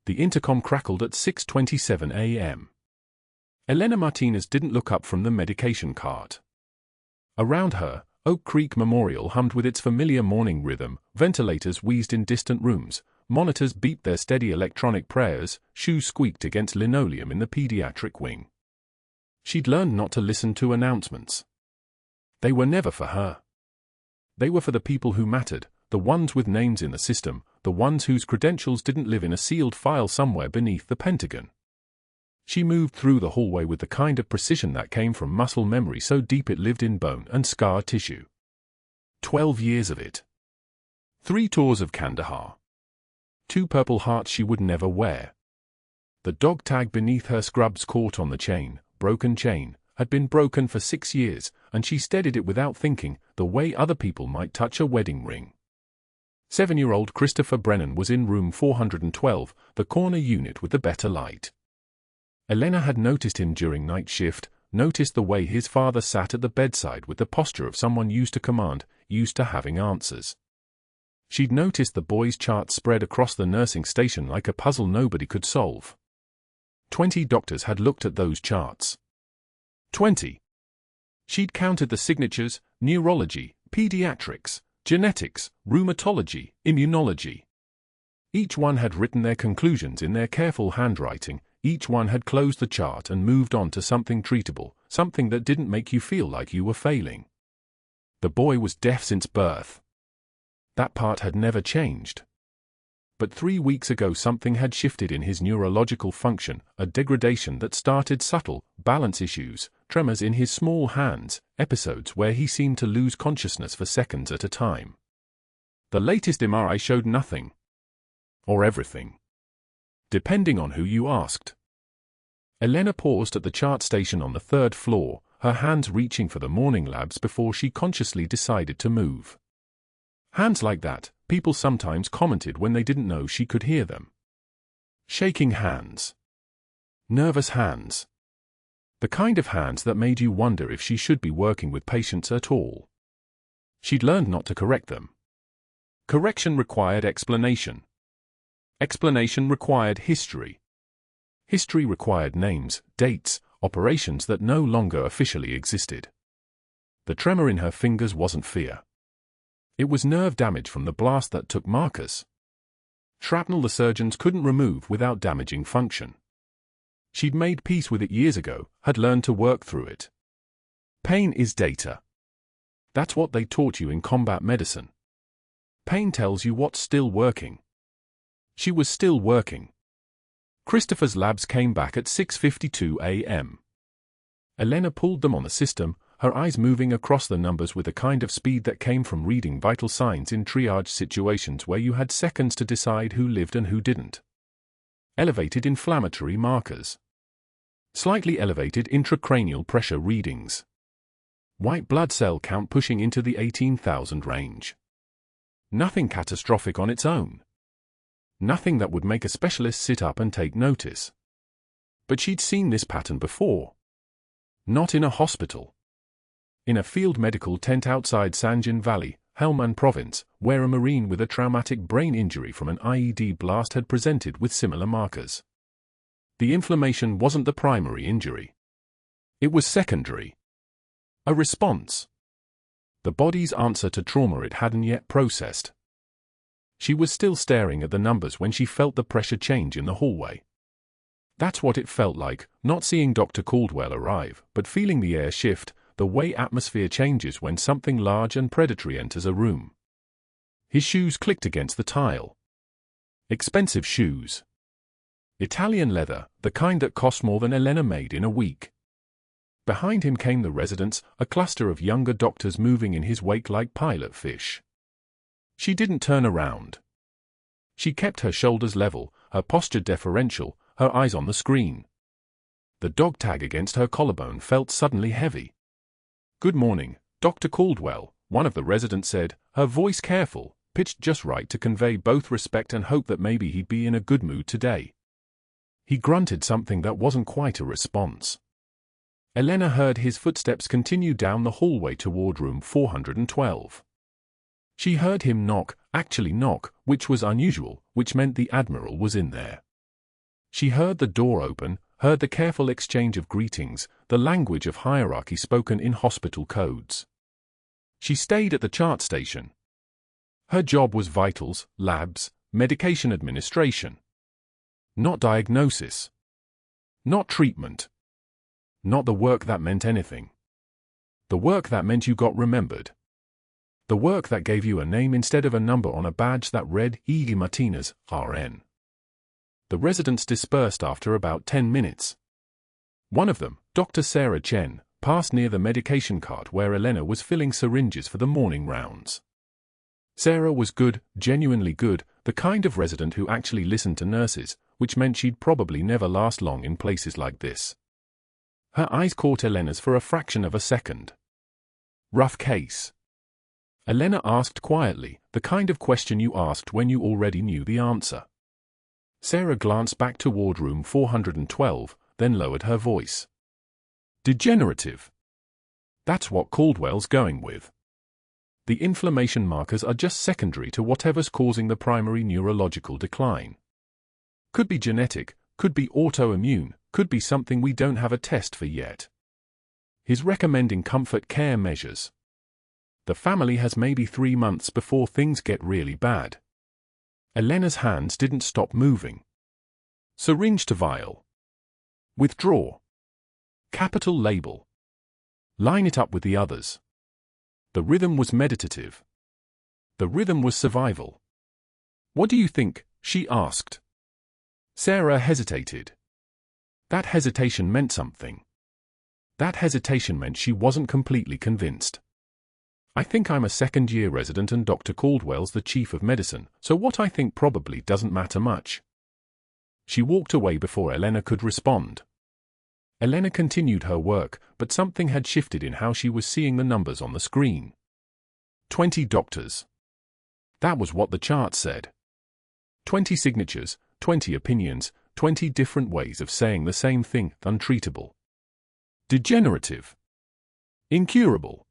The intercom crackled at 6:27 a.m. Elena Martinez didn't look up from the medication cart. Around her, Oak Creek Memorial hummed with its familiar morning rhythm, ventilators wheezed in distant rooms, monitors beeped their steady electronic prayers, shoes squeaked against linoleum in the pediatric wing. She'd learned not to listen to announcements. They were never for her. They were for the people who mattered, the ones with names in the system, the ones whose credentials didn't live in a sealed file somewhere beneath the Pentagon. She moved through the hallway with the kind of precision that came from muscle memory so deep it lived in bone and scar tissue. 12 years of it. 3 tours of Kandahar. 2 Purple Hearts she would never wear. The dog tag beneath her scrubs caught on the chain, broken chain, had been broken for 6 years, and she steadied it without thinking, the way other people might touch a wedding ring. 7-year-old Christopher Brennan was in room 412, the corner unit with the better light. Elena had noticed him during night shift, noticed the way his father sat at the bedside with the posture of someone used to command, used to having answers. She'd noticed the boy's charts spread across the nursing station like a puzzle nobody could solve. 20 doctors had looked at those charts. 20. She'd counted the signatures: neurology, pediatrics, genetics, rheumatology, immunology. Each one had written their conclusions in their careful handwriting, each one had closed the chart and moved on to something treatable, something that didn't make you feel like you were failing. The boy was deaf since birth. That part had never changed. But 3 weeks ago something had shifted in his neurological function, a degradation that started subtle, balance issues, tremors in his small hands, episodes where he seemed to lose consciousness for seconds at a time. The latest MRI showed nothing. Or everything. Depending on who you asked. Elena paused at the chart station on the 3rd floor, her hands reaching for the morning labs before she consciously decided to move. Hands like that, people sometimes commented when they didn't know she could hear them. Shaking hands. Nervous hands. The kind of hands that made you wonder if she should be working with patients at all. She'd learned not to correct them. Correction required explanation. Explanation required history. History required names, dates, operations that no longer officially existed. The tremor in her fingers wasn't fear. It was nerve damage from the blast that took Marcus. Shrapnel the surgeons couldn't remove without damaging function. She'd made peace with it years ago, had learned to work through it. Pain is data. That's what they taught you in combat medicine. Pain tells you what's still working. She was still working. Christopher's labs came back at 6:52 a.m. Elena pulled them on the system, her eyes moving across the numbers with a kind of speed that came from reading vital signs in triage situations where you had seconds to decide who lived and who didn't. Elevated inflammatory markers. Slightly elevated intracranial pressure readings. White blood cell count pushing into the 18,000 range. Nothing catastrophic on its own. Nothing that would make a specialist sit up and take notice. But she'd seen this pattern before. Not in a hospital. In a field medical tent outside Sanjin Valley, Helmand Province, where a Marine with a traumatic brain injury from an IED blast had presented with similar markers. The inflammation wasn't the primary injury. It was secondary. A response. The body's answer to trauma it hadn't yet processed. She was still staring at the numbers when she felt the pressure change in the hallway. That's what it felt like, not seeing Dr. Caldwell arrive, but feeling the air shift, the way atmosphere changes when something large and predatory enters a room. His shoes clicked against the tile. Expensive shoes. Italian leather, the kind that cost more than Elena made in a week. Behind him came the residents, a cluster of younger doctors moving in his wake like pilot fish. She didn't turn around. She kept her shoulders level, her posture deferential, her eyes on the screen. The dog tag against her collarbone felt suddenly heavy. "Good morning, Dr. Caldwell," one of the residents said, her voice careful, pitched just right to convey both respect and hope that maybe he'd be in a good mood today. He grunted something that wasn't quite a response. Elena heard his footsteps continue down the hallway toward room 412. She heard him knock, actually knock, which was unusual, which meant the Admiral was in there. She heard the door open, heard the careful exchange of greetings, the language of hierarchy spoken in hospital codes. She stayed at the chart station. Her job was vitals, labs, medication administration. Not diagnosis. Not treatment. Not the work that meant anything. The work that meant you got remembered. The work that gave you a name instead of a number on a badge that read Elena Martinez, RN. The residents dispersed after about 10 minutes. One of them, Dr. Sarah Chen, passed near the medication cart where Elena was filling syringes for the morning rounds. Sarah was good, genuinely good, the kind of resident who actually listened to nurses, which meant she'd probably never last long in places like this. Her eyes caught Elena's for a fraction of a second. Rough case. Elena asked quietly, the kind of question you asked when you already knew the answer. Sarah glanced back toward room 412, then lowered her voice. Degenerative. That's what Caldwell's going with. The inflammation markers are just secondary to whatever's causing the primary neurological decline. Could be genetic, could be autoimmune, could be something we don't have a test for yet. He's recommending comfort care measures. The family has maybe 3 months before things get really bad. Elena's hands didn't stop moving. Syringe to vial. Withdraw. Capital label. Line it up with the others. The rhythm was meditative. The rhythm was survival. What do you think? She asked. Sarah hesitated. That hesitation meant something. That hesitation meant she wasn't completely convinced. I think I'm a second-year resident and Dr. Caldwell's the chief of medicine, so what I think probably doesn't matter much. She walked away before Elena could respond. Elena continued her work, but something had shifted in how she was seeing the numbers on the screen. 20 doctors. That was what the chart said. 20 signatures, 20 opinions, 20 different ways of saying the same thing, untreatable. Degenerative. Incurable.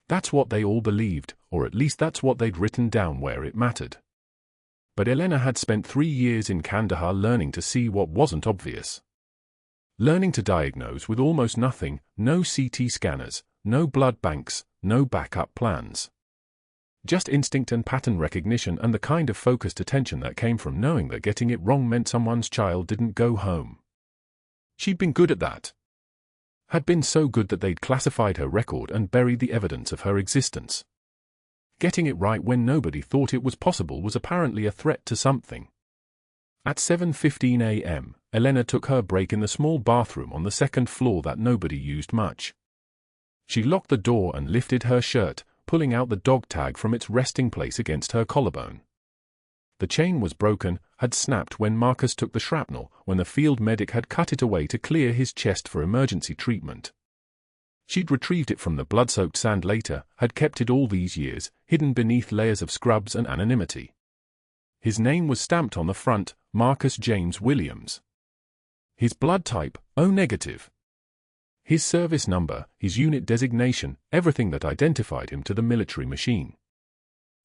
That's what they all believed, or at least that's what they'd written down where it mattered. But Elena had spent 3 years in Kandahar learning to see what wasn't obvious. Learning to diagnose with almost nothing, no CT scanners, no blood banks, no backup plans. Just instinct and pattern recognition and the kind of focused attention that came from knowing that getting it wrong meant someone's child didn't go home. She'd been good at that. Had been so good that they'd classified her record and buried the evidence of her existence. Getting it right when nobody thought it was possible was apparently a threat to something. At 7:15 a.m., Elena took her break in the small bathroom on the second floor that nobody used much. She locked the door and lifted her shirt, pulling out the dog tag from its resting place against her collarbone. The chain was broken, had snapped when Marcus took the shrapnel, when the field medic had cut it away to clear his chest for emergency treatment. She'd retrieved it from the blood-soaked sand later, had kept it all these years, hidden beneath layers of scrubs and anonymity. His name was stamped on the front, Marcus James Williams. His blood type, O negative. His service number, his unit designation, everything that identified him to the military machine.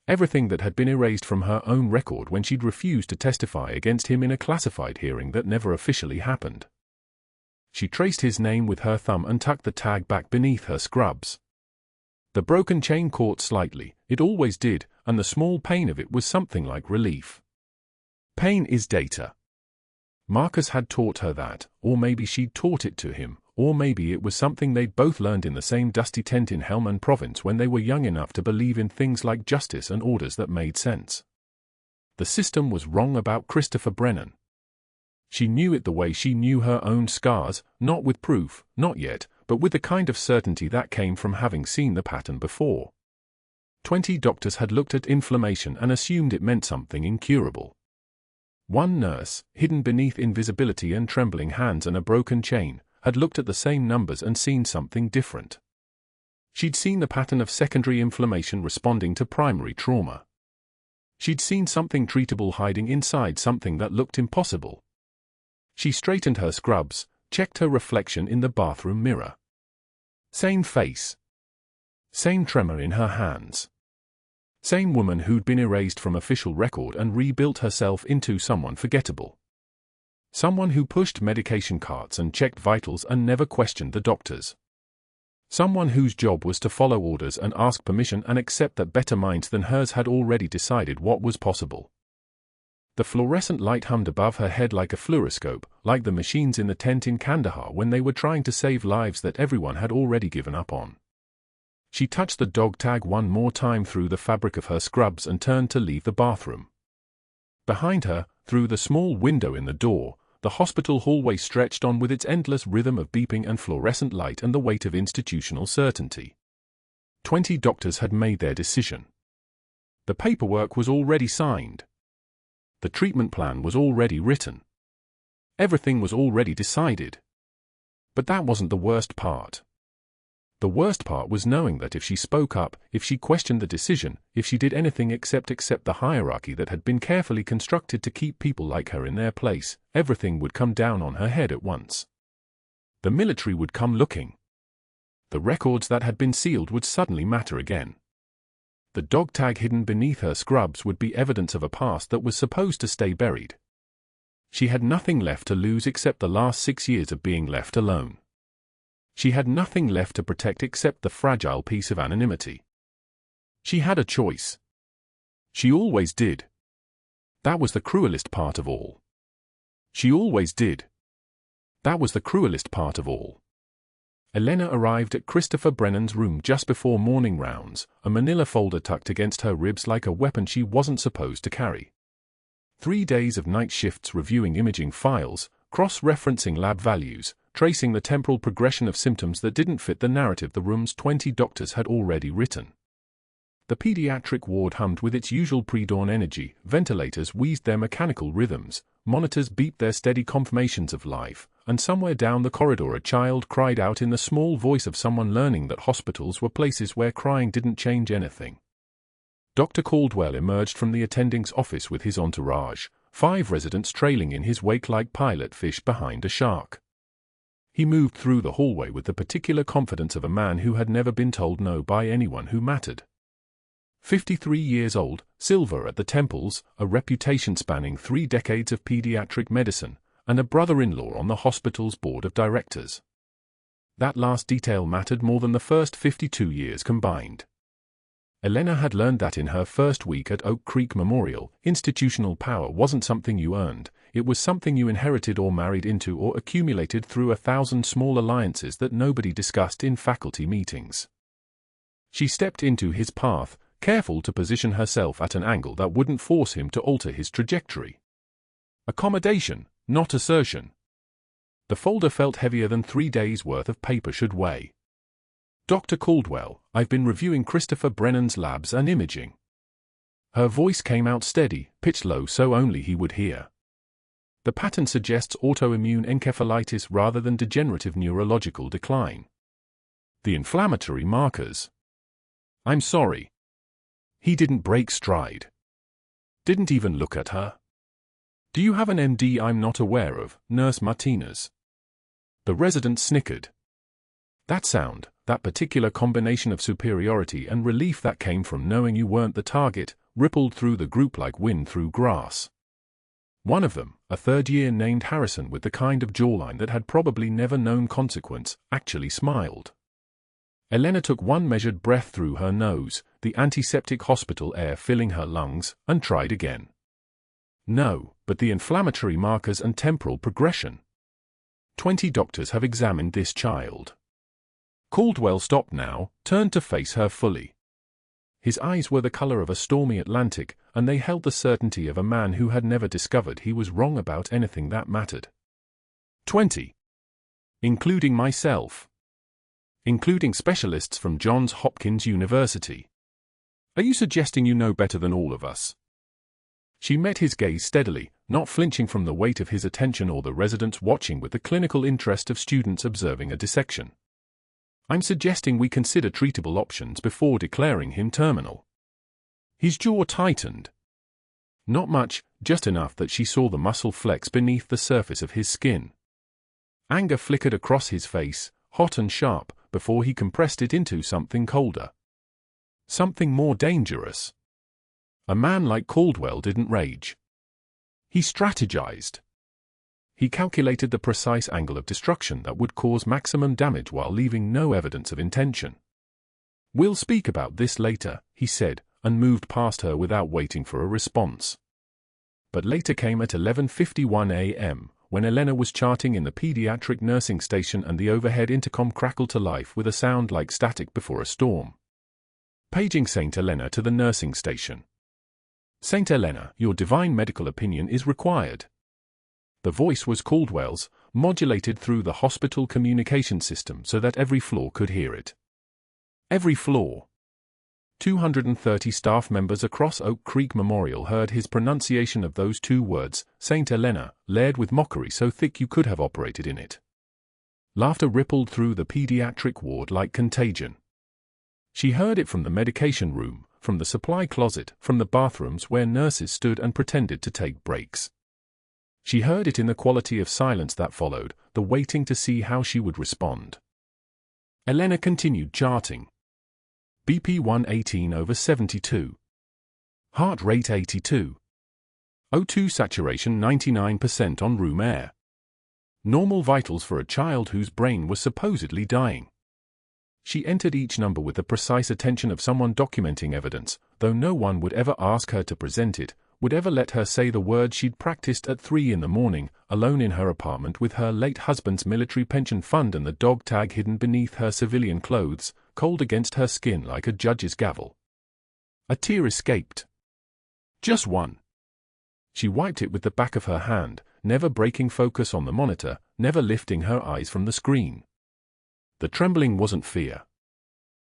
Everything that had been erased from her own record when she'd refused to testify against him in a classified hearing that never officially happened. She traced his name with her thumb and tucked the tag back beneath her scrubs. The broken chain caught slightly, it always did, and the small pain of it was something like relief. Pain is data. Marcus had taught her that, or maybe she'd taught it to him, or maybe it was something they'd both learned in the same dusty tent in Helmand Province when they were young enough to believe in things like justice and orders that made sense. The system was wrong about Christopher Brennan. She knew it the way she knew her own scars, not with proof, not yet, but with the kind of certainty that came from having seen the pattern before. 20 doctors had looked at inflammation and assumed it meant something incurable. One nurse, hidden beneath invisibility and trembling hands and a broken chain, had looked at the same numbers and seen something different. She'd seen the pattern of secondary inflammation responding to primary trauma. She'd seen something treatable hiding inside something that looked impossible. She straightened her scrubs, checked her reflection in the bathroom mirror. Same face. Same tremor in her hands. Same woman who'd been erased from official record and rebuilt herself into someone forgettable. Someone who pushed medication carts and checked vitals and never questioned the doctors. Someone whose job was to follow orders and ask permission and accept that better minds than hers had already decided what was possible. The fluorescent light hummed above her head like a fluoroscope, like the machines in the tent in Kandahar when they were trying to save lives that everyone had already given up on. She touched the dog tag one more time through the fabric of her scrubs and turned to leave the bathroom. Behind her, through the small window in the door, the hospital hallway stretched on with its endless rhythm of beeping and fluorescent light and the weight of institutional certainty. 20 doctors had made their decision. The paperwork was already signed. The treatment plan was already written. Everything was already decided. But that wasn't the worst part. The worst part was knowing that if she spoke up, if she questioned the decision, if she did anything except accept the hierarchy that had been carefully constructed to keep people like her in their place, everything would come down on her head at once. The military would come looking. The records that had been sealed would suddenly matter again. The dog tag hidden beneath her scrubs would be evidence of a past that was supposed to stay buried. She had nothing left to lose except the last 6 years of being left alone. She had nothing left to protect except the fragile piece of anonymity. She had a choice. She always did. That was the cruelest part of all. She always did. That was the cruelest part of all. Elena arrived at Christopher Brennan's room just before morning rounds, a manila folder tucked against her ribs like a weapon she wasn't supposed to carry. 3 days of night shifts reviewing imaging files, cross-referencing lab values, tracing the temporal progression of symptoms that didn't fit the narrative the room's 20 doctors had already written. The pediatric ward hummed with its usual pre-dawn energy, ventilators wheezed their mechanical rhythms, monitors beeped their steady confirmations of life, and somewhere down the corridor a child cried out in the small voice of someone learning that hospitals were places where crying didn't change anything. Dr. Caldwell emerged from the attending's office with his entourage, 5 residents trailing in his wake like pilot fish behind a shark. He moved through the hallway with the particular confidence of a man who had never been told no by anyone who mattered. 53 years old, silver at the temples, a reputation spanning 3 decades of pediatric medicine, and a brother-in-law on the hospital's board of directors. That last detail mattered more than the first 52 years combined. Elena had learned that in her first week at Oak Creek Memorial, institutional power wasn't something you earned, it was something you inherited or married into or accumulated through 1,000 small alliances that nobody discussed in faculty meetings. She stepped into his path, careful to position herself at an angle that wouldn't force him to alter his trajectory. Accommodation, not assertion. The folder felt heavier than 3 days' worth of paper should weigh. Dr. Caldwell, I've been reviewing Christopher Brennan's labs and imaging. Her voice came out steady, pitched low so only he would hear. The pattern suggests autoimmune encephalitis rather than degenerative neurological decline. The inflammatory markers. I'm sorry. He didn't break stride. Didn't even look at her. Do you have an MD I'm not aware of, Nurse Martinez? The resident snickered. That sound, that particular combination of superiority and relief that came from knowing you weren't the target, rippled through the group like wind through grass. One of them, a third-year named Harrison with the kind of jawline that had probably never known consequence, actually smiled. Elena took one measured breath through her nose, the antiseptic hospital air filling her lungs, and tried again. No, but the inflammatory markers and temporal progression. 20 doctors have examined this child. Caldwell stopped now, turned to face her fully. His eyes were the color of a stormy Atlantic, and they held the certainty of a man who had never discovered he was wrong about anything that mattered. 20. Including myself. Including specialists from Johns Hopkins University. Are you suggesting you know better than all of us? She met his gaze steadily, not flinching from the weight of his attention or the residents watching with the clinical interest of students observing a dissection. I'm suggesting we consider treatable options before declaring him terminal. His jaw tightened. Not much, just enough that she saw the muscle flex beneath the surface of his skin. Anger flickered across his face, hot and sharp, before he compressed it into something colder. Something more dangerous. A man like Caldwell didn't rage. He strategized. He calculated the precise angle of destruction that would cause maximum damage while leaving no evidence of intention. "We'll speak about this later," he said, and moved past her without waiting for a response. But later came at 11:51 a.m., when Elena was charting in the pediatric nursing station and the overhead intercom crackled to life with a sound like static before a storm. Paging St. Elena to the nursing station. "St. Elena, your divine medical opinion is required." The voice was Caldwell's, modulated through the hospital communication system so that every floor could hear it. Every floor. 230 staff members across Oak Creek Memorial heard his pronunciation of those two words, St. Elena, layered with mockery so thick you could have operated in it. Laughter rippled through the pediatric ward like contagion. She heard it from the medication room, from the supply closet, from the bathrooms where nurses stood and pretended to take breaks. She heard it in the quality of silence that followed, the waiting to see how she would respond. Elena continued charting. BP 118/72. Heart rate 82. O2 saturation 99% on room air. Normal vitals for a child whose brain was supposedly dying. She entered each number with the precise attention of someone documenting evidence, though no one would ever ask her to present it, would ever let her say the words she'd practiced at 3 in the morning, alone in her apartment with her late husband's military pension fund and the dog tag hidden beneath her civilian clothes, cold against her skin like a judge's gavel. A tear escaped. Just one. She wiped it with the back of her hand, never breaking focus on the monitor, never lifting her eyes from the screen. The trembling wasn't fear.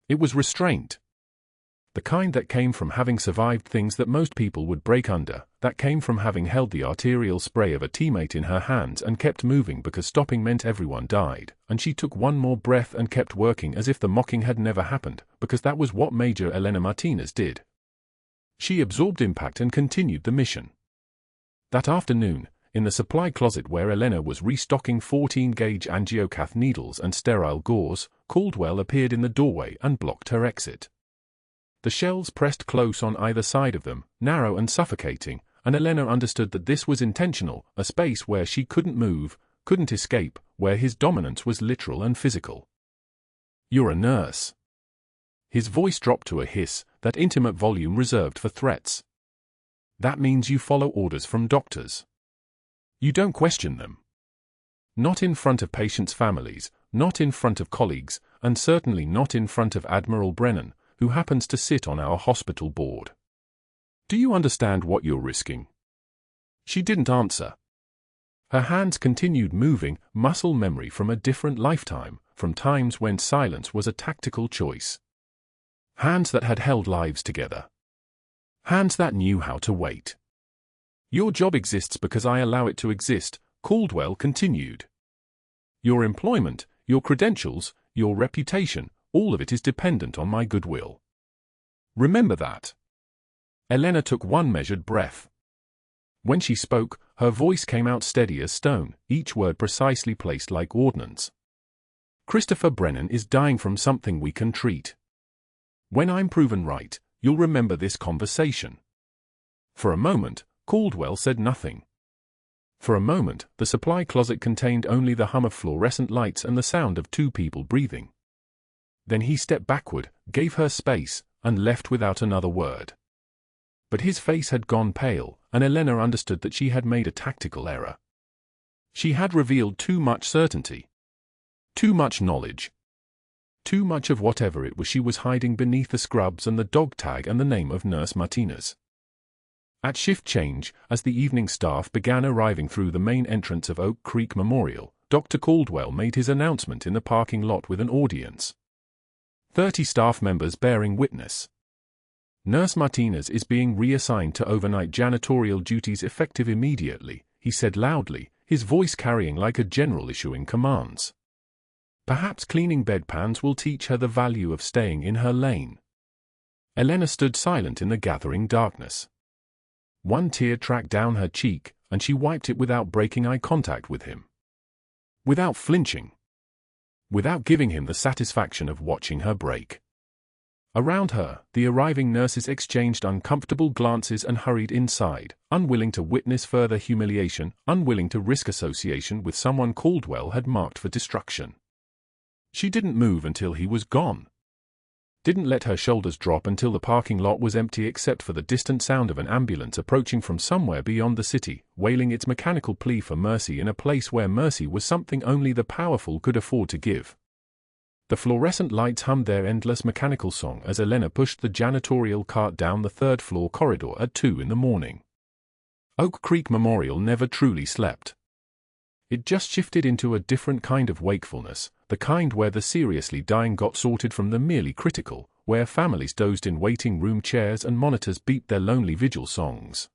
It was restraint. The kind that came from having survived things that most people would break under, that came from having held the arterial spray of a teammate in her hands and kept moving because stopping meant everyone died, and she took one more breath and kept working as if the mocking had never happened, because that was what Major Elena Martinez did. She absorbed impact and continued the mission. That afternoon, in the supply closet where Elena was restocking 14-gauge angiocath needles and sterile gauze, Caldwell appeared in the doorway and blocked her exit. The shelves pressed close on either side of them, narrow and suffocating, and Elena understood that this was intentional, a space where she couldn't move, couldn't escape, where his dominance was literal and physical. "You're a nurse." His voice dropped to a hiss, that intimate volume reserved for threats. "That means you follow orders from doctors. You don't question them. Not in front of patients' families, not in front of colleagues, and certainly not in front of Admiral Brennan, who happens to sit on our hospital board. Do you understand what you're risking?" She didn't answer. Her hands continued moving, muscle memory from a different lifetime, from times when silence was a tactical choice. Hands that had held lives together. Hands that knew how to wait. "Your job exists because I allow it to exist," Caldwell continued. "Your employment, your credentials, your reputation, all of it is dependent on my goodwill. Remember that." Elena took one measured breath. When she spoke, her voice came out steady as stone, each word precisely placed like ordnance. "Christopher Brennan is dying from something we can treat. When I'm proven right, you'll remember this conversation." For a moment, Caldwell said nothing. For a moment, the supply closet contained only the hum of fluorescent lights and the sound of two people breathing. Then he stepped backward, gave her space, and left without another word. But his face had gone pale, and Elena understood that she had made a tactical error. She had revealed too much certainty. Too much knowledge. Too much of whatever it was she was hiding beneath the scrubs and the dog tag and the name of Nurse Martinez. At shift change, as the evening staff began arriving through the main entrance of Oak Creek Memorial, Dr. Caldwell made his announcement in the parking lot with an audience. 30 staff members bearing witness. Nurse Martinez is being reassigned to overnight janitorial duties effective immediately, he said loudly, his voice carrying like a general issuing commands. Perhaps cleaning bedpans will teach her the value of staying in her lane. Elena stood silent in the gathering darkness. One tear tracked down her cheek, and she wiped it without breaking eye contact with him. Without flinching. Without giving him the satisfaction of watching her break. Around her, the arriving nurses exchanged uncomfortable glances and hurried inside, unwilling to witness further humiliation, unwilling to risk association with someone Caldwell had marked for destruction. She didn't move until he was gone. Didn't let her shoulders drop until the parking lot was empty except for the distant sound of an ambulance approaching from somewhere beyond the city, wailing its mechanical plea for mercy in a place where mercy was something only the powerful could afford to give. The fluorescent lights hummed their endless mechanical song as Elena pushed the janitorial cart down the third-floor corridor at 2 in the morning. Oak Creek Memorial never truly slept. It just shifted into a different kind of wakefulness, the kind where the seriously dying got sorted from the merely critical, where families dozed in waiting room chairs and monitors beeped their lonely vigil songs.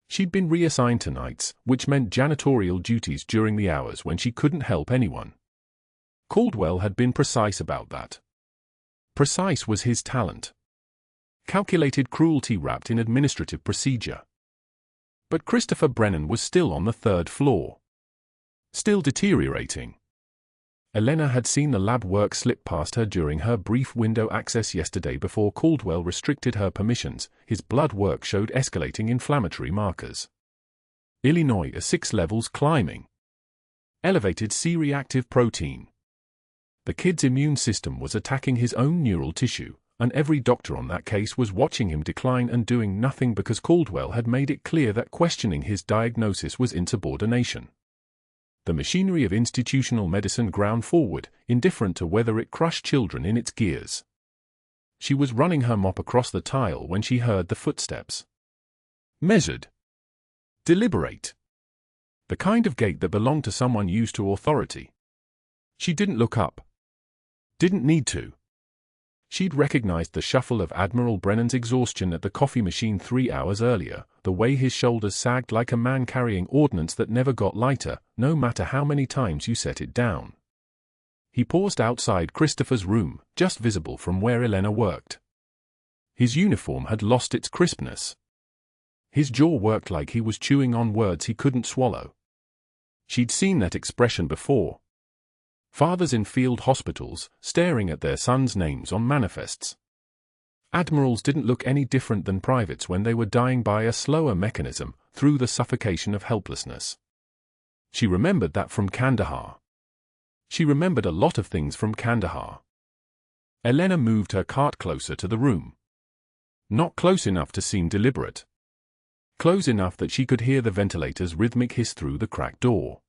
She'd been reassigned to nights, which meant janitorial duties during the hours when she couldn't help anyone. Caldwell had been precise about that. Precise was his talent. Calculated cruelty wrapped in administrative procedure. But Christopher Brennan was still on the third floor. Still deteriorating. Elena had seen the lab work slip past her during her brief window access yesterday before Caldwell restricted her permissions. His blood work showed escalating inflammatory markers. Illinois 6 levels climbing. Elevated C-reactive protein. The kid's immune system was attacking his own neural tissue, and every doctor on that case was watching him decline and doing nothing because Caldwell had made it clear that questioning his diagnosis was insubordination. The machinery of institutional medicine ground forward, indifferent to whether it crushed children in its gears. She was running her mop across the tile when she heard the footsteps. Measured. Deliberate. The kind of gait that belonged to someone used to authority. She didn't look up. Didn't need to. She'd recognized the shuffle of Admiral Brennan's exhaustion at the coffee machine 3 hours earlier, the way his shoulders sagged like a man carrying ordnance that never got lighter, no matter how many times you set it down. He paused outside Christopher's room, just visible from where Elena worked. His uniform had lost its crispness. His jaw worked like he was chewing on words he couldn't swallow. She'd seen that expression before. Fathers in field hospitals, staring at their sons' names on manifests. Admirals didn't look any different than privates when they were dying by a slower mechanism, through the suffocation of helplessness. She remembered that from Kandahar. She remembered a lot of things from Kandahar. Elena moved her cart closer to the room. Not close enough to seem deliberate. Close enough that she could hear the ventilator's rhythmic hiss through the cracked door.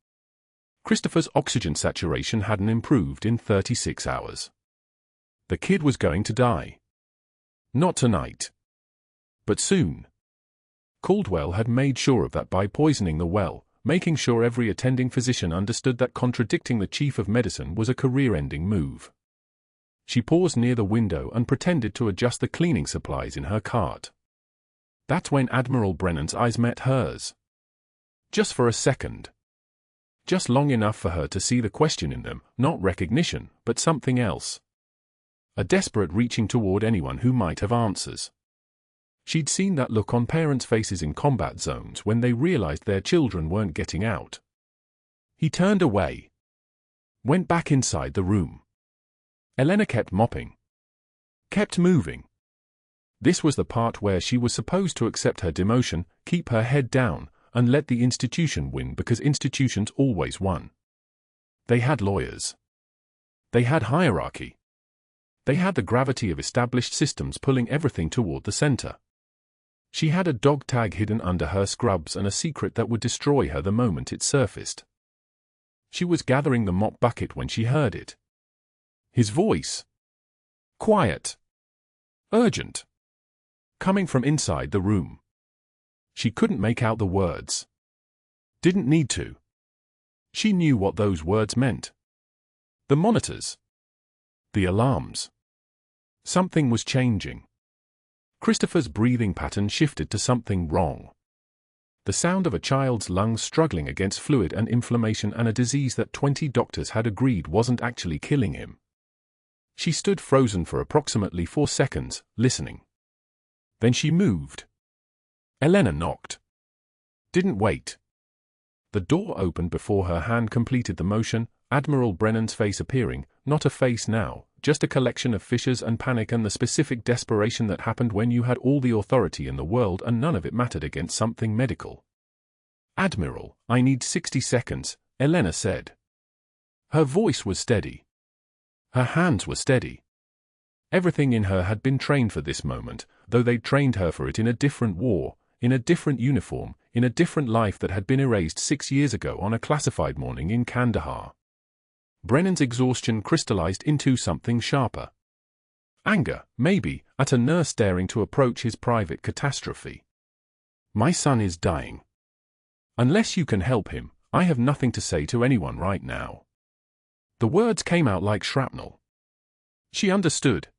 Christopher's oxygen saturation hadn't improved in 36 hours. The kid was going to die. Not tonight. But soon. Caldwell had made sure of that by poisoning the well, making sure every attending physician understood that contradicting the chief of medicine was a career-ending move. She paused near the window and pretended to adjust the cleaning supplies in her cart. That's when Admiral Brennan's eyes met hers. Just for a second. Just long enough for her to see the question in them, not recognition, but something else. A desperate reaching toward anyone who might have answers. She'd seen that look on parents' faces in combat zones when they realized their children weren't getting out. He turned away. Went back inside the room. Elena kept mopping. Kept moving. This was the part where she was supposed to accept her demotion, keep her head down, and let the institution win because institutions always won. They had lawyers. They had hierarchy. They had the gravity of established systems pulling everything toward the center. She had a dog tag hidden under her scrubs and a secret that would destroy her the moment it surfaced. She was gathering the mop bucket when she heard it. His voice. Quiet. Urgent. Coming from inside the room. She couldn't make out the words. Didn't need to. She knew what those words meant. The monitors. The alarms. Something was changing. Christopher's breathing pattern shifted to something wrong. The sound of a child's lungs struggling against fluid and inflammation and a disease that 20 doctors had agreed wasn't actually killing him. She stood frozen for approximately 4 seconds, listening. Then she moved. Elena knocked. Didn't wait. The door opened before her hand completed the motion, Admiral Brennan's face appearing, not a face now, just a collection of fissures and panic and the specific desperation that happened when you had all the authority in the world and none of it mattered against something medical. Admiral, I need 60 seconds, Elena said. Her voice was steady. Her hands were steady. Everything in her had been trained for this moment, though they'd trained her for it in a different war, in a different uniform, in a different life that had been erased 6 years ago on a classified morning in Kandahar. Brennan's exhaustion crystallized into something sharper. Anger, maybe, at a nurse daring to approach his private catastrophe. My son is dying. Unless you can help him, I have nothing to say to anyone right now. The words came out like shrapnel. She understood.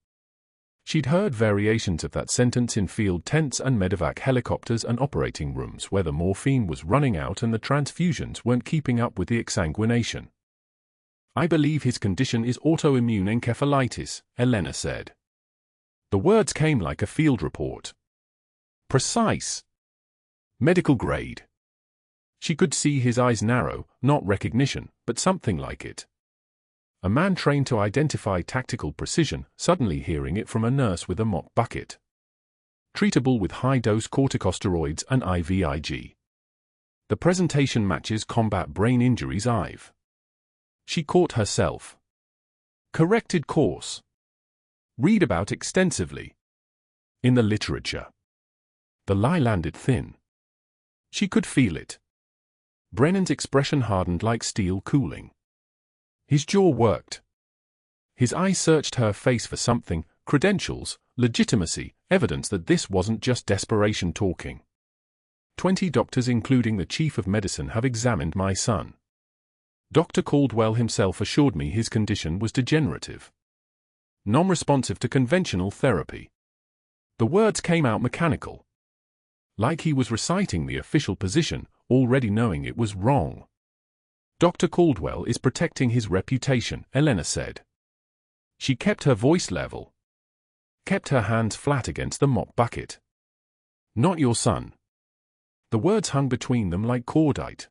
She'd heard variations of that sentence in field tents and medevac helicopters and operating rooms where the morphine was running out and the transfusions weren't keeping up with the exsanguination. I believe his condition is autoimmune encephalitis, Elena said. The words came like a field report. Precise. Medical grade. She could see his eyes narrow, not recognition, but something like it. A man trained to identify tactical precision, suddenly hearing it from a nurse with a mop bucket. Treatable with high-dose corticosteroids and IVIG. The presentation matches combat brain injuries IV. She caught herself. Corrected course. Read about extensively. In the literature. The lie landed thin. She could feel it. Brennan's expression hardened like steel cooling. His jaw worked. His eyes searched her face for something, credentials, legitimacy, evidence that this wasn't just desperation talking. 20 doctors including the chief of medicine have examined my son. Dr. Caldwell himself assured me his condition was degenerative. Non-responsive to conventional therapy. The words came out mechanical. Like he was reciting the official position, already knowing it was wrong. Dr. Caldwell is protecting his reputation, Elena said. She kept her voice level. Kept her hands flat against the mop bucket. Not your son. The words hung between them like cordite.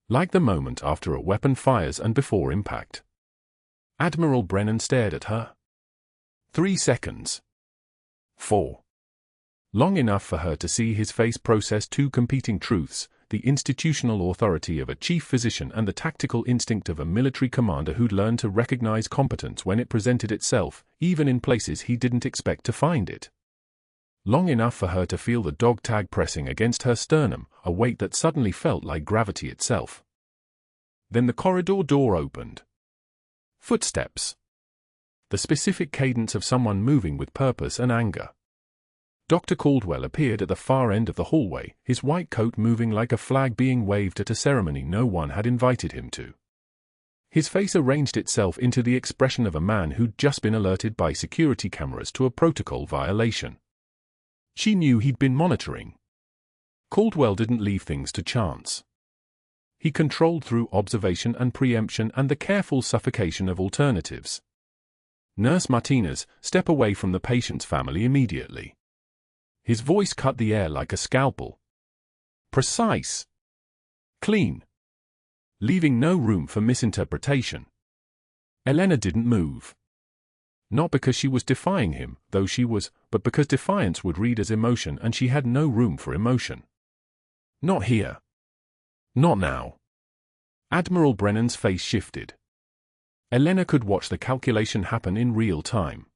Like the moment after a weapon fires and before impact. Admiral Brennan stared at her. 3 seconds. 4. Long enough for her to see his face process 2 competing truths, the institutional authority of a chief physician and the tactical instinct of a military commander who'd learned to recognize competence when it presented itself, even in places he didn't expect to find it. Long enough for her to feel the dog tag pressing against her sternum, a weight that suddenly felt like gravity itself. Then the corridor door opened. Footsteps. The specific cadence of someone moving with purpose and anger. Dr. Caldwell appeared at the far end of the hallway, his white coat moving like a flag being waved at a ceremony no one had invited him to. His face arranged itself into the expression of a man who'd just been alerted by security cameras to a protocol violation. She knew he'd been monitoring. Caldwell didn't leave things to chance. He controlled through observation and preemption and the careful suffocation of alternatives. Nurse Martinez, step away from the patient's family immediately. His voice cut the air like a scalpel. Precise. Clean. Leaving no room for misinterpretation. Elena didn't move. Not because she was defying him, though she was, but because defiance would read as emotion and she had no room for emotion. Not here. Not now. Admiral Brennan's face shifted. Elena could watch the calculation happen in real time.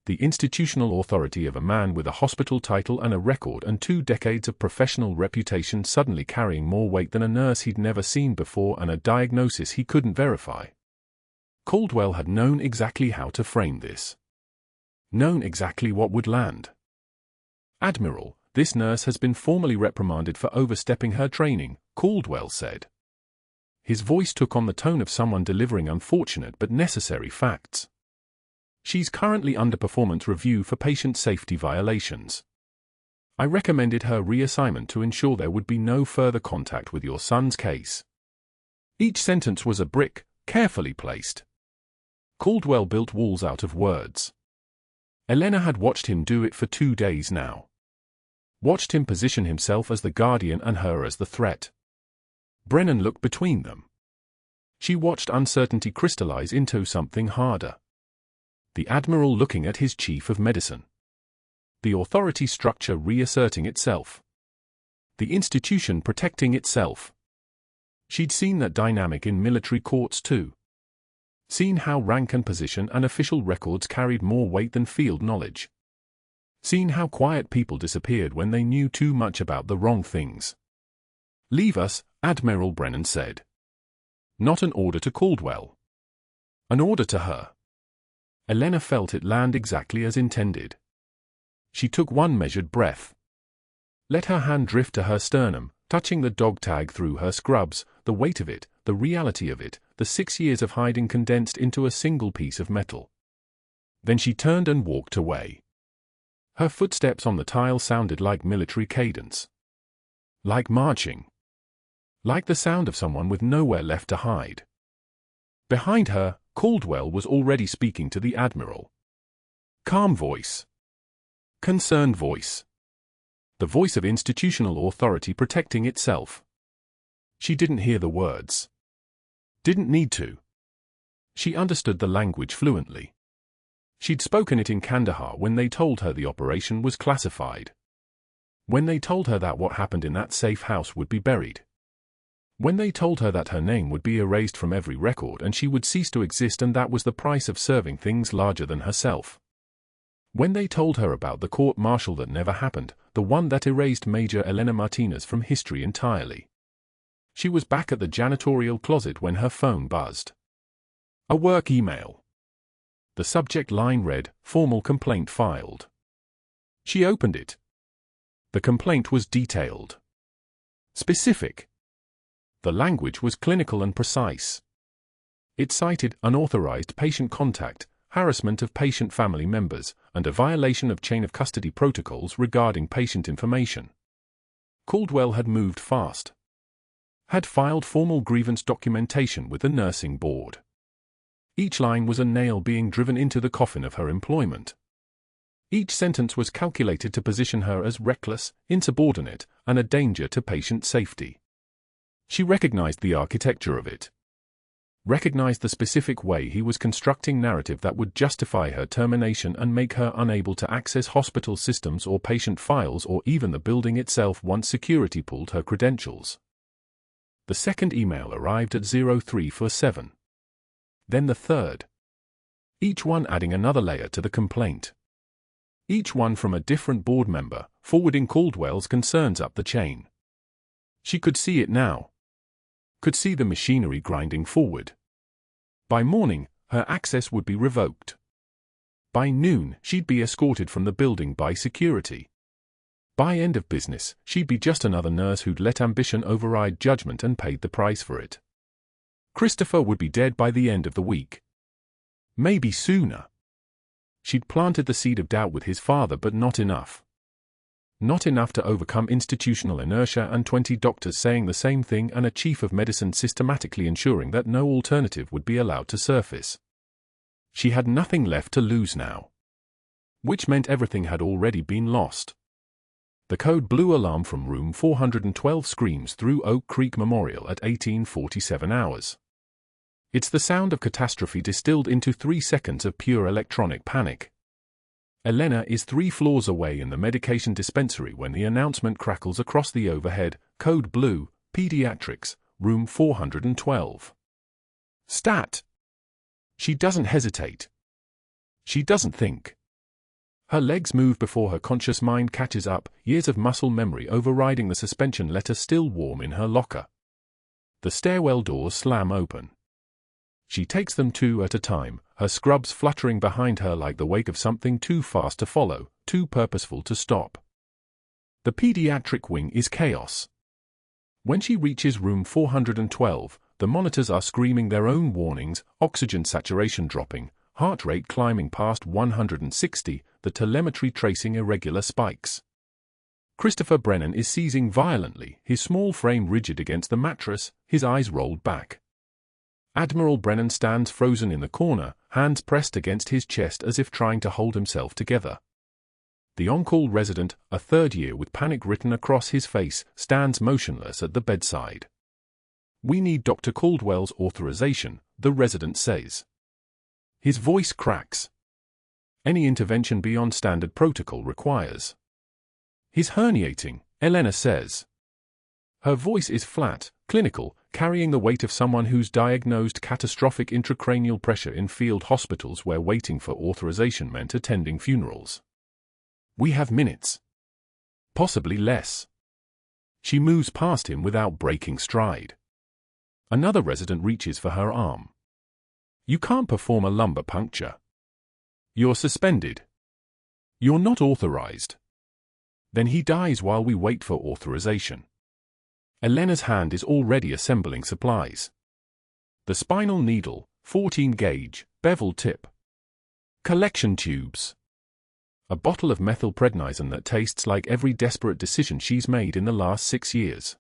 The institutional authority of a man with a hospital title and a record and 2 decades of professional reputation suddenly carrying more weight than a nurse he'd never seen before and a diagnosis he couldn't verify. Caldwell had known exactly how to frame this. Known exactly what would land. Admiral, this nurse has been formally reprimanded for overstepping her training, Caldwell said. His voice took on the tone of someone delivering unfortunate but necessary facts. She's currently under performance review for patient safety violations. I recommended her reassignment to ensure there would be no further contact with your son's case. Each sentence was a brick, carefully placed. Caldwell built walls out of words. Elena had watched him do it for 2 days now. Watched him position himself as the guardian and her as the threat. Brennan looked between them. She watched uncertainty crystallize into something harder. The Admiral looking at his chief of medicine. The authority structure reasserting itself. The institution protecting itself. She'd seen that dynamic in military courts too. Seen how rank and position and official records carried more weight than field knowledge. Seen how quiet people disappeared when they knew too much about the wrong things. "Leave us," Admiral Brennan said. Not an order to Caldwell. An order to her. Elena felt it land exactly as intended. She took one measured breath. Let her hand drift to her sternum, touching the dog tag through her scrubs, the weight of it, the reality of it, the 6 years of hiding condensed into a single piece of metal. Then she turned and walked away. Her footsteps on the tile sounded like military cadence. Like marching. Like the sound of someone with nowhere left to hide. Behind her, Caldwell was already speaking to the Admiral. Calm voice. Concerned voice. The voice of institutional authority protecting itself. She didn't hear the words. Didn't need to. She understood the language fluently. She'd spoken it in Kandahar when they told her the operation was classified. When they told her that what happened in that safe house would be buried. When they told her that her name would be erased from every record and she would cease to exist, and that was the price of serving things larger than herself. When they told her about the court-martial that never happened, the one that erased Major Elena Martinez from history entirely. She was back at the janitorial closet when her phone buzzed. A work email. The subject line read, "Formal complaint filed." She opened it. The complaint was detailed. Specific. The language was clinical and precise. It cited unauthorized patient contact, harassment of patient family members, and a violation of chain of custody protocols regarding patient information. Caldwell had moved fast. Had filed formal grievance documentation with the nursing board. Each line was a nail being driven into the coffin of her employment. Each sentence was calculated to position her as reckless, insubordinate, and a danger to patient safety. She recognized the architecture of it. Recognized the specific way he was constructing narrative that would justify her termination and make her unable to access hospital systems or patient files or even the building itself once security pulled her credentials. The second email arrived at 0347. Then the third. Each one adding another layer to the complaint. Each one from a different board member, forwarding Caldwell's concerns up the chain. She could see it now. Could see the machinery grinding forward. By morning, her access would be revoked. By noon, she'd be escorted from the building by security. By end of business, she'd be just another nurse who'd let ambition override judgment and paid the price for it. Christopher would be dead by the end of the week. Maybe sooner. She'd planted the seed of doubt with his father, but not enough. Not enough to overcome institutional inertia and 20 doctors saying the same thing and a chief of medicine systematically ensuring that no alternative would be allowed to surface. She had nothing left to lose now. Which meant everything had already been lost. The code blue alarm from room 412 screams through Oak Creek Memorial at 1847 hours. It's the sound of catastrophe distilled into 3 seconds of pure electronic panic. Elena is 3 floors away in the medication dispensary when the announcement crackles across the overhead, code blue, pediatrics, room 412. Stat! She doesn't hesitate. She doesn't think. Her legs move before her conscious mind catches up, years of muscle memory overriding the suspension letter still warm in her locker. The stairwell doors slam open. She takes them 2 at a time, her scrubs fluttering behind her like the wake of something too fast to follow, too purposeful to stop. The pediatric wing is chaos. When she reaches room 412, the monitors are screaming their own warnings, oxygen saturation dropping, heart rate climbing past 160, the telemetry tracing irregular spikes. Christopher Brennan is seizing violently, his small frame rigid against the mattress, his eyes rolled back. Admiral Brennan stands frozen in the corner, hands pressed against his chest as if trying to hold himself together. The on-call resident, a third year with panic written across his face, stands motionless at the bedside. "We need Dr. Caldwell's authorization," the resident says. His voice cracks. Any intervention beyond standard protocol requires. He's herniating, Elena says. Her voice is flat, clinical, carrying the weight of someone who's diagnosed catastrophic intracranial pressure in field hospitals where waiting for authorization meant attending funerals. We have minutes. Possibly less. She moves past him without breaking stride. Another resident reaches for her arm. You can't perform a lumbar puncture. You're suspended. You're not authorized. Then he dies while we wait for authorization. Elena's hand is already assembling supplies. The spinal needle, 14-gauge, bevel tip. Collection tubes. A bottle of methylprednisolone that tastes like every desperate decision she's made in the last 6 years.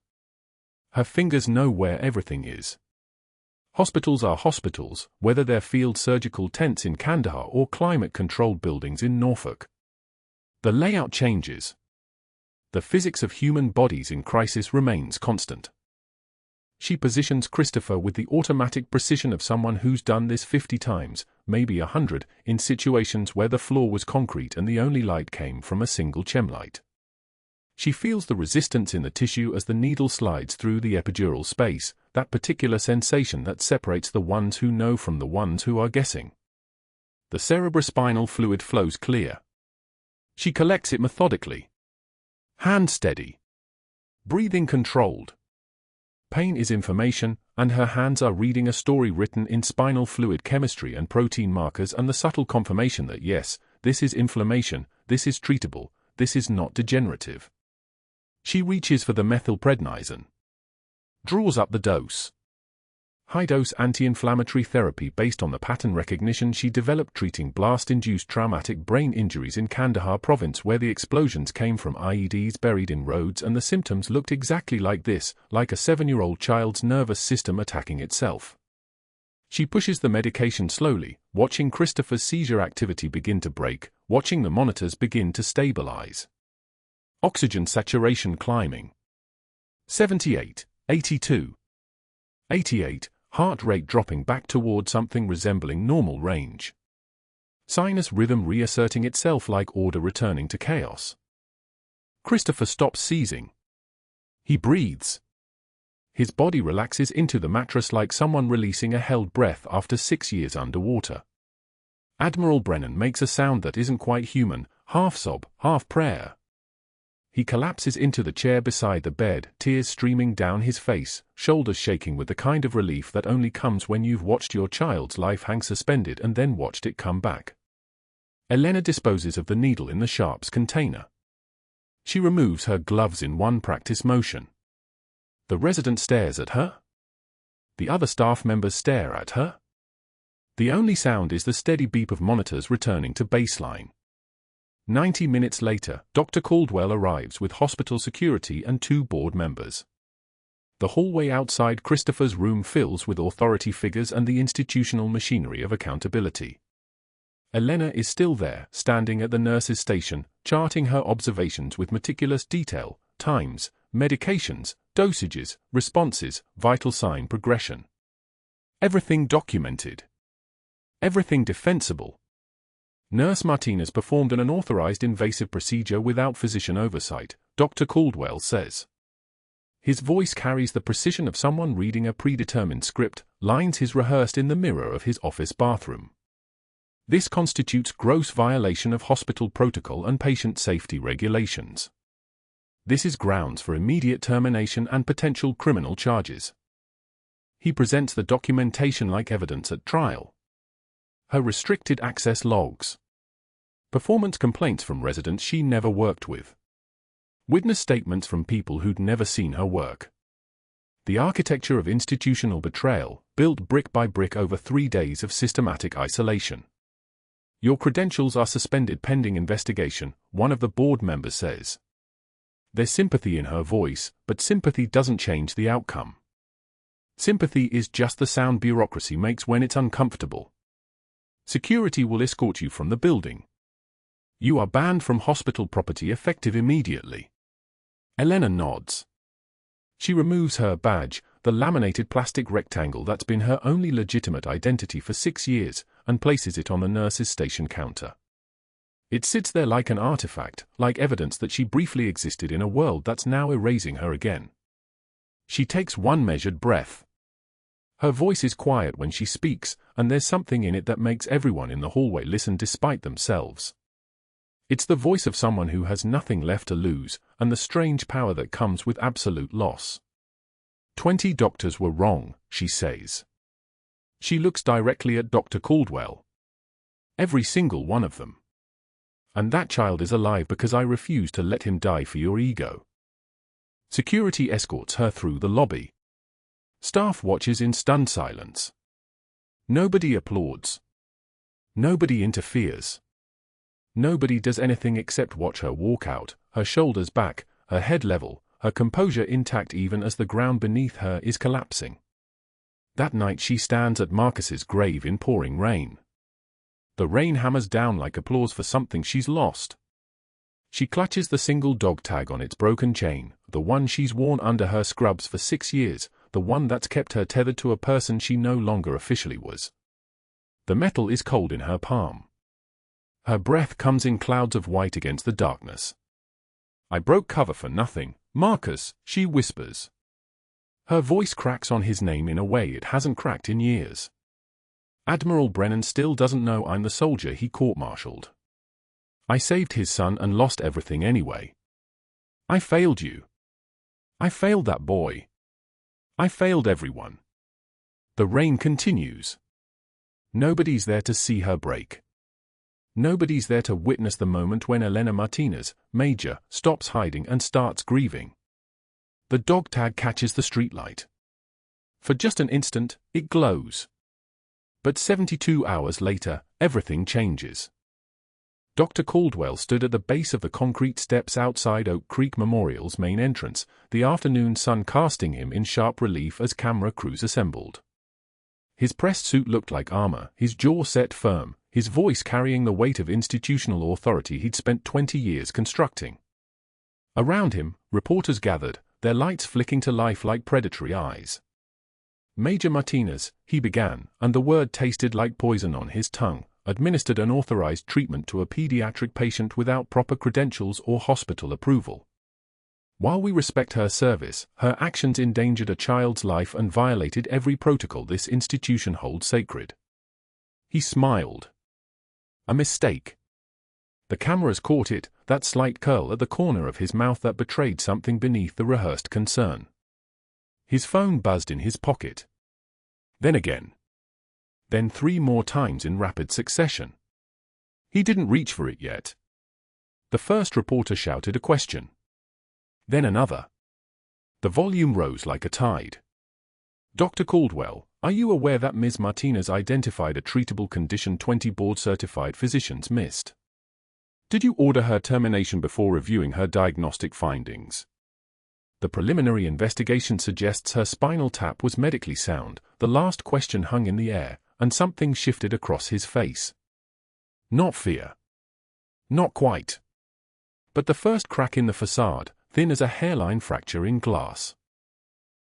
Her fingers know where everything is. Hospitals are hospitals, whether they're field surgical tents in Kandahar or climate-controlled buildings in Norfolk. The layout changes. The physics of human bodies in crisis remains constant. She positions Christopher with the automatic precision of someone who's done this 50 times, maybe 100, in situations where the floor was concrete and the only light came from a single chemlight. She feels the resistance in the tissue as the needle slides through the epidural space, that particular sensation that separates the ones who know from the ones who are guessing. The cerebrospinal fluid flows clear. She collects it methodically. Hand steady. Breathing controlled. Pain is information, and her hands are reading a story written in spinal fluid chemistry and protein markers and the subtle confirmation that yes, this is inflammation, this is treatable, this is not degenerative. She reaches for the methylprednisolone. Draws up the dose. High-dose anti-inflammatory therapy based on the pattern recognition she developed treating blast-induced traumatic brain injuries in Kandahar province where the explosions came from IEDs buried in roads and the symptoms looked exactly like this, like a 7-year-old child's nervous system attacking itself. She pushes the medication slowly, watching Christopher's seizure activity begin to break, watching the monitors begin to stabilize. Oxygen saturation climbing. 78, 82. 88, heart rate dropping back toward something resembling normal range. Sinus rhythm reasserting itself like order returning to chaos. Christopher stops seizing. He breathes. His body relaxes into the mattress like someone releasing a held breath after 6 years underwater. Admiral Brennan makes a sound that isn't quite human, half sob, half prayer. He collapses into the chair beside the bed, tears streaming down his face, shoulders shaking with the kind of relief that only comes when you've watched your child's life hang suspended and then watched it come back. Elena disposes of the needle in the sharps container. She removes her gloves in one practice motion. The resident stares at her. The other staff members stare at her. The only sound is the steady beep of monitors returning to baseline. 90 minutes later, Dr. Caldwell arrives with hospital security and 2 board members. The hallway outside Christopher's room fills with authority figures and the institutional machinery of accountability. Elena is still there, standing at the nurse's station, charting her observations with meticulous detail, times, medications, dosages, responses, vital sign progression. Everything documented. Everything defensible. Nurse Martinez performed an unauthorized invasive procedure without physician oversight, Dr. Caldwell says. His voice carries the precision of someone reading a predetermined script, lines he's rehearsed in the mirror of his office bathroom. This constitutes gross violation of hospital protocol and patient safety regulations. This is grounds for immediate termination and potential criminal charges. He presents the documentation like evidence at trial. Her restricted access logs. Performance complaints from residents she never worked with. Witness statements from people who'd never seen her work. The architecture of institutional betrayal, built brick by brick over 3 days of systematic isolation. Your credentials are suspended pending investigation, one of the board members says. There's sympathy in her voice, but sympathy doesn't change the outcome. Sympathy is just the sound bureaucracy makes when it's uncomfortable. Security will escort you from the building. You are banned from hospital property effective immediately. Elena nods. She removes her badge, the laminated plastic rectangle that's been her only legitimate identity for 6 years, and places it on the nurse's station counter. It sits there like an artifact, like evidence that she briefly existed in a world that's now erasing her again. She takes one measured breath. Her voice is quiet when she speaks, and there's something in it that makes everyone in the hallway listen despite themselves. It's the voice of someone who has nothing left to lose, and the strange power that comes with absolute loss. 20 doctors were wrong, she says. She looks directly at Dr. Caldwell. Every single one of them. And that child is alive because I refuse to let him die for your ego. Security escorts her through the lobby. Staff watches in stunned silence. Nobody applauds. Nobody interferes. Nobody does anything except watch her walk out, her shoulders back, her head level, her composure intact even as the ground beneath her is collapsing. That night she stands at Marcus's grave in pouring rain. The rain hammers down like applause for something she's lost. She clutches the single dog tag on its broken chain, the one she's worn under her scrubs for 6 years, the one that's kept her tethered to a person she no longer officially was. The metal is cold in her palm. Her breath comes in clouds of white against the darkness. I broke cover for nothing, Marcus, she whispers. Her voice cracks on his name in a way it hasn't cracked in years. Admiral Brennan still doesn't know I'm the soldier he court-martialed. I saved his son and lost everything anyway. I failed you. I failed that boy. I failed everyone. The rain continues. Nobody's there to see her break. Nobody's there to witness the moment when Elena Martinez, Major, stops hiding and starts grieving. The dog tag catches the streetlight. For just an instant, it glows. But 72 hours later, everything changes. Dr. Caldwell stood at the base of the concrete steps outside Oak Creek Memorial's main entrance, the afternoon sun casting him in sharp relief as camera crews assembled. His pressed suit looked like armor, his jaw set firm, his voice carrying the weight of institutional authority he'd spent 20 years constructing. Around him, reporters gathered, their lights flicking to life like predatory eyes. Major Martinez, he began, and the word tasted like poison on his tongue, administered unauthorized treatment to a pediatric patient without proper credentials or hospital approval. While we respect her service, her actions endangered a child's life and violated every protocol this institution holds sacred. He smiled. A mistake. The cameras caught it, that slight curl at the corner of his mouth that betrayed something beneath the rehearsed concern. His phone buzzed in his pocket. Then again. Then 3 more times in rapid succession. He didn't reach for it yet. The first reporter shouted a question. Then another. The volume rose like a tide. Dr. Caldwell, are you aware that Ms. Martinez identified a treatable condition 20 board-certified physicians missed? Did you order her termination before reviewing her diagnostic findings? The preliminary investigation suggests her spinal tap was medically sound. The last question hung in the air, and something shifted across his face. Not fear. Not quite. But the first crack in the facade, thin as a hairline fracture in glass.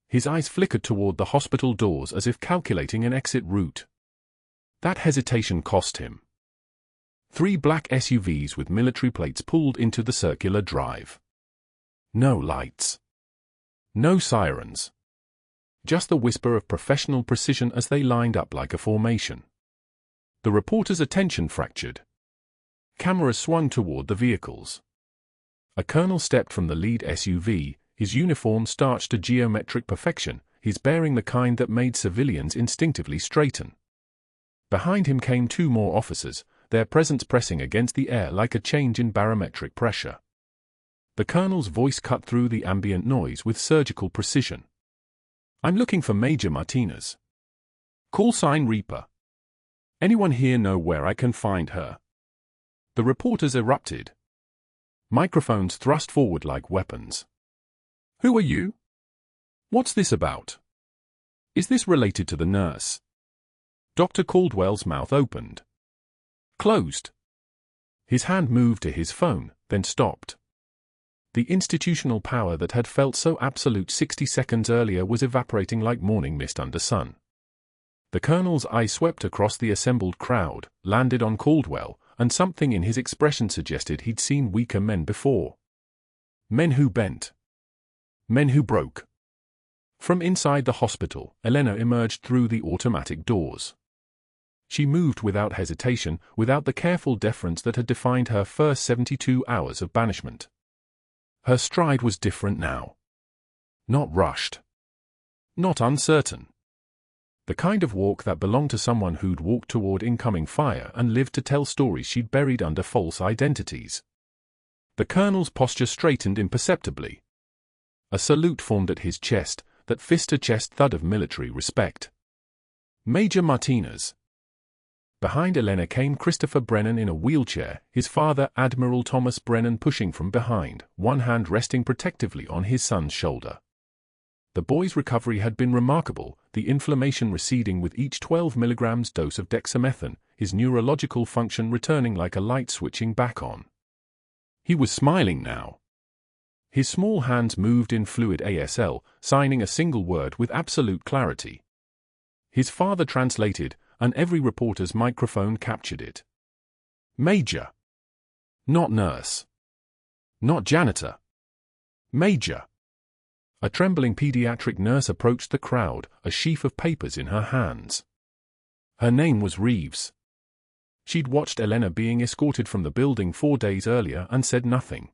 His eyes flickered toward the hospital doors as if calculating an exit route. That hesitation cost him. 3 black SUVs with military plates pulled into the circular drive. No lights. No sirens. Just the whisper of professional precision as they lined up like a formation. The reporter's attention fractured. Cameras swung toward the vehicles. A colonel stepped from the lead SUV, his uniform starched to geometric perfection, his bearing the kind that made civilians instinctively straighten. Behind him came 2 more officers, their presence pressing against the air like a change in barometric pressure. The colonel's voice cut through the ambient noise with surgical precision. I'm looking for Major Martinez. Call sign Reaper. Anyone here know where I can find her? The reporters erupted. Microphones thrust forward like weapons. Who are you? What's this about? Is this related to the nurse? Dr. Caldwell's mouth opened. Closed. His hand moved to his phone, then stopped. The institutional power that had felt so absolute 60 seconds earlier was evaporating like morning mist under sun. The colonel's eye swept across the assembled crowd, landed on Caldwell, and something in his expression suggested he'd seen weaker men before. Men who bent. Men who broke. From inside the hospital, Elena emerged through the automatic doors. She moved without hesitation, without the careful deference that had defined her first 72 hours of banishment. Her stride was different now. Not rushed. Not uncertain. The kind of walk that belonged to someone who'd walked toward incoming fire and lived to tell stories she'd buried under false identities. The colonel's posture straightened imperceptibly. A salute formed at his chest, that fist-to-chest thud of military respect. Major Martinez. Behind Elena came Christopher Brennan in a wheelchair, his father Admiral Thomas Brennan pushing from behind, one hand resting protectively on his son's shoulder. The boy's recovery had been remarkable, the inflammation receding with each 12 milligrams dose of dexamethasone, his neurological function returning like a light switching back on. He was smiling now. His small hands moved in fluid ASL, signing a single word with absolute clarity. His father translated, and every reporter's microphone captured it. Major. Not nurse. Not janitor. Major. A trembling pediatric nurse approached the crowd, a sheaf of papers in her hands. Her name was Reeves. She'd watched Elena being escorted from the building 4 days earlier and said nothing.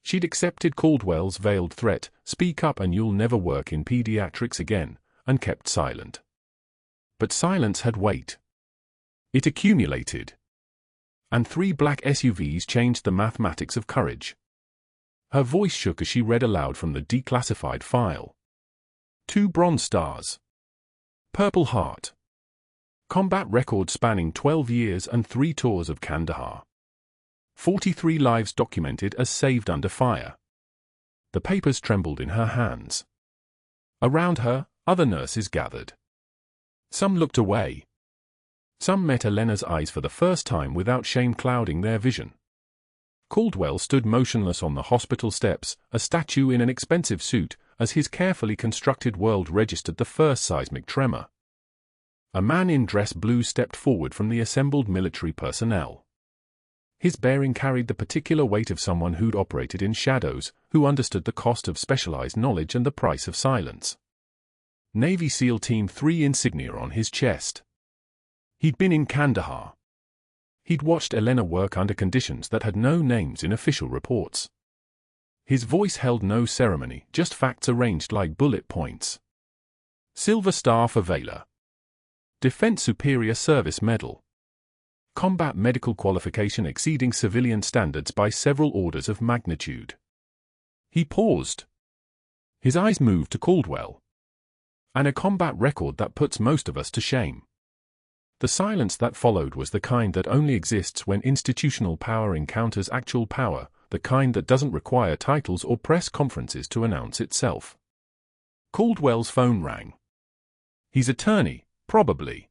She'd accepted Caldwell's veiled threat, "Speak up and you'll never work in pediatrics again," and kept silent. But silence had weight. It accumulated. And 3 black SUVs changed the mathematics of courage. Her voice shook as she read aloud from the declassified file. 2 Bronze Stars. Purple Heart. Combat record spanning 12 years and 3 tours of Kandahar. 43 lives documented as saved under fire. The papers trembled in her hands. Around her, other nurses gathered. Some looked away. Some met Elena's eyes for the first time without shame clouding their vision. Caldwell stood motionless on the hospital steps, a statue in an expensive suit, as his carefully constructed world registered the first seismic tremor. A man in dress blue stepped forward from the assembled military personnel. His bearing carried the particular weight of someone who'd operated in shadows, who understood the cost of specialized knowledge and the price of silence. Navy SEAL Team 3 insignia on his chest. He'd been in Kandahar. He'd watched Elena work under conditions that had no names in official reports. His voice held no ceremony, just facts arranged like bullet points. Silver Star for Valor. Defense Superior Service Medal. Combat medical qualification exceeding civilian standards by several orders of magnitude. He paused. His eyes moved to Caldwell. And a combat record that puts most of us to shame. The silence that followed was the kind that only exists when institutional power encounters actual power, the kind that doesn't require titles or press conferences to announce itself. Caldwell's phone rang. His attorney, probably.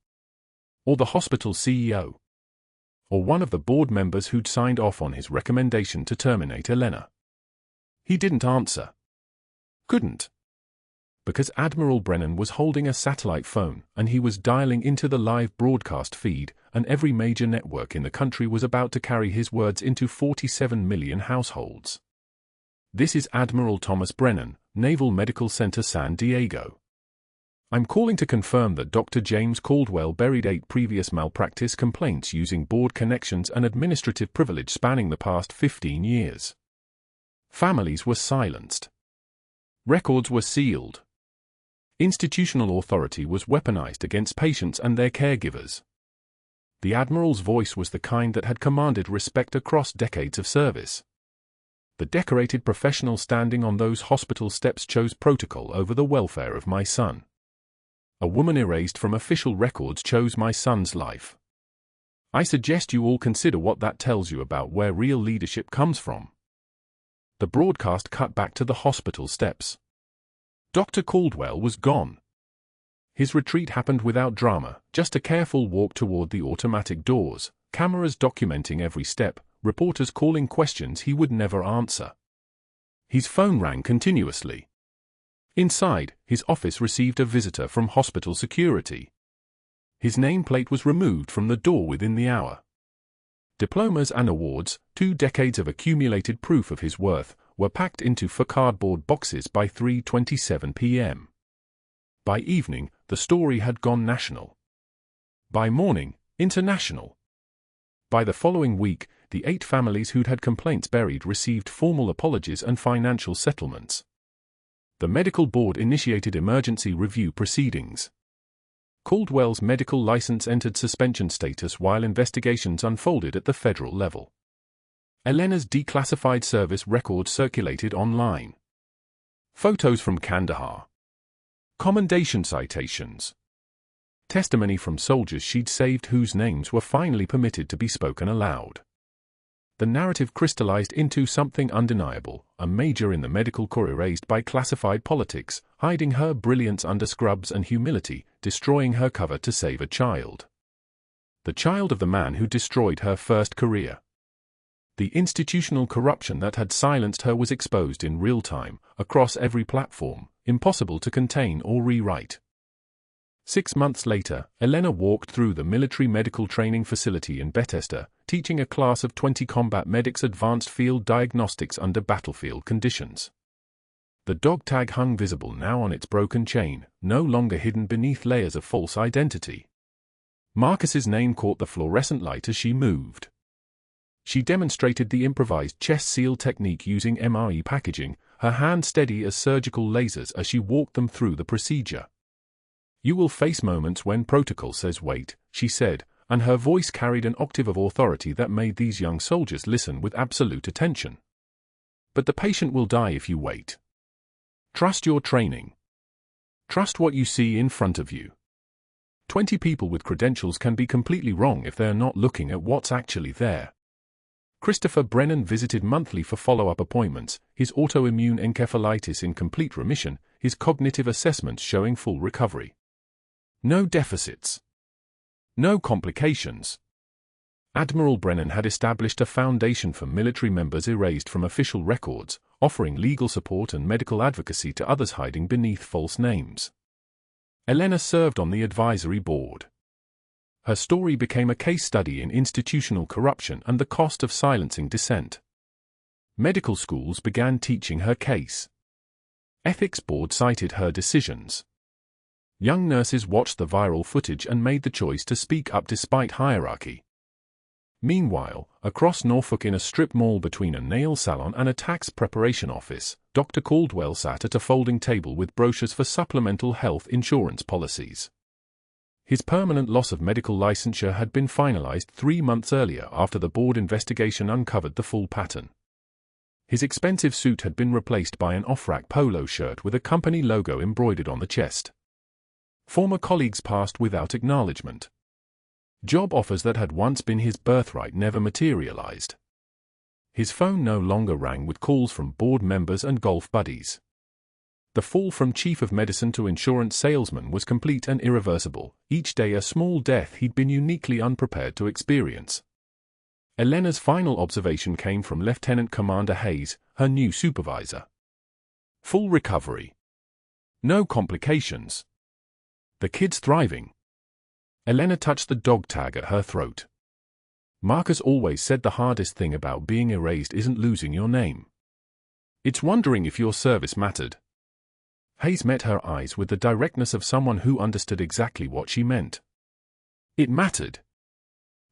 Or the hospital CEO. Or one of the board members who'd signed off on his recommendation to terminate Elena. He didn't answer. Couldn't. Because Admiral Brennan was holding a satellite phone, and he was dialing into the live broadcast feed, and every major network in the country was about to carry his words into 47 million households. This is Admiral Thomas Brennan, Naval Medical Center San Diego. I'm calling to confirm that Dr. James Caldwell buried 8 previous malpractice complaints using board connections and administrative privilege spanning the past 15 years. Families were silenced. Records were sealed. Institutional authority was weaponized against patients and their caregivers. The Admiral's voice was the kind that had commanded respect across decades of service. The decorated professional standing on those hospital steps chose protocol over the welfare of my son. A woman erased from official records chose my son's life. I suggest you all consider what that tells you about where real leadership comes from. The broadcast cut back to the hospital steps. Dr. Caldwell was gone. His retreat happened without drama, just a careful walk toward the automatic doors, cameras documenting every step, reporters calling questions he would never answer. His phone rang continuously. Inside, his office received a visitor from hospital security. His nameplate was removed from the door within the hour. Diplomas and awards, 2 decades of accumulated proof of his worth, were packed into cardboard boxes by 3:27 p.m. By evening, the story had gone national. By morning, international. By the following week, the 8 families who'd had complaints buried received formal apologies and financial settlements. The medical board initiated emergency review proceedings. Caldwell's medical license entered suspension status while investigations unfolded at the federal level. Elena's declassified service records circulated online. Photos from Kandahar. Commendation citations. Testimony from soldiers she'd saved whose names were finally permitted to be spoken aloud. The narrative crystallized into something undeniable, a major in the medical corps erased by classified politics, hiding her brilliance under scrubs and humility, destroying her cover to save a child. The child of the man who destroyed her first career. The institutional corruption that had silenced her was exposed in real time, across every platform, impossible to contain or rewrite. 6 months later, Elena walked through the military medical training facility in Bethesda, teaching a class of 20 combat medics advanced field diagnostics under battlefield conditions. The dog tag hung visible now on its broken chain, no longer hidden beneath layers of false identity. Marcus's name caught the fluorescent light as she moved. She demonstrated the improvised chest seal technique using MRE packaging, her hand steady as surgical lasers as she walked them through the procedure. "You will face moments when protocol says wait," she said, and her voice carried an octave of authority that made these young soldiers listen with absolute attention. "But the patient will die if you wait. Trust your training. Trust what you see in front of you. 20 people with credentials can be completely wrong if they're not looking at what's actually there." Christopher Brennan visited monthly for follow-up appointments, his autoimmune encephalitis in complete remission, his cognitive assessments showing full recovery. No deficits. No complications. Admiral Brennan had established a foundation for military members erased from official records, offering legal support and medical advocacy to others hiding beneath false names. Elena served on the advisory board. Her story became a case study in institutional corruption and the cost of silencing dissent. Medical schools began teaching her case. Ethics board cited her decisions. Young nurses watched the viral footage and made the choice to speak up despite hierarchy. Meanwhile, across Norfolk in a strip mall between a nail salon and a tax preparation office, Dr. Caldwell sat at a folding table with brochures for supplemental health insurance policies. His permanent loss of medical licensure had been finalized 3 months earlier after the board investigation uncovered the full pattern. His expensive suit had been replaced by an off-rack polo shirt with a company logo embroidered on the chest. Former colleagues passed without acknowledgement. Job offers that had once been his birthright never materialized. His phone no longer rang with calls from board members and golf buddies. The fall from chief of medicine to insurance salesman was complete and irreversible, each day a small death he'd been uniquely unprepared to experience. Elena's final observation came from Lieutenant Commander Hayes, her new supervisor. Full recovery. No complications. The kid's thriving. Elena touched the dog tag at her throat. Marcus always said the hardest thing about being erased isn't losing your name. It's wondering if your service mattered. Hayes met her eyes with the directness of someone who understood exactly what she meant. It mattered.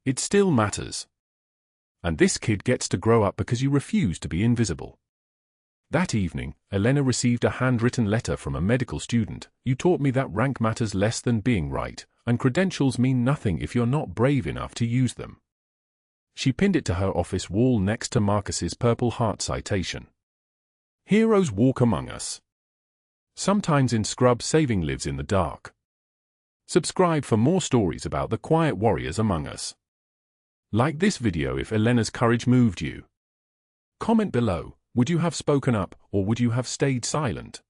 It still matters. And this kid gets to grow up because you refuse to be invisible. That evening, Elena received a handwritten letter from a medical student. "You taught me that rank matters less than being right, and credentials mean nothing if you're not brave enough to use them." She pinned it to her office wall next to Marcus's Purple Heart citation. "Heroes walk among us. Sometimes in scrub saving lives in the dark." Subscribe for more stories about the quiet warriors among us. Like this video if Elena's courage moved you. Comment below, would you have spoken up or would you have stayed silent?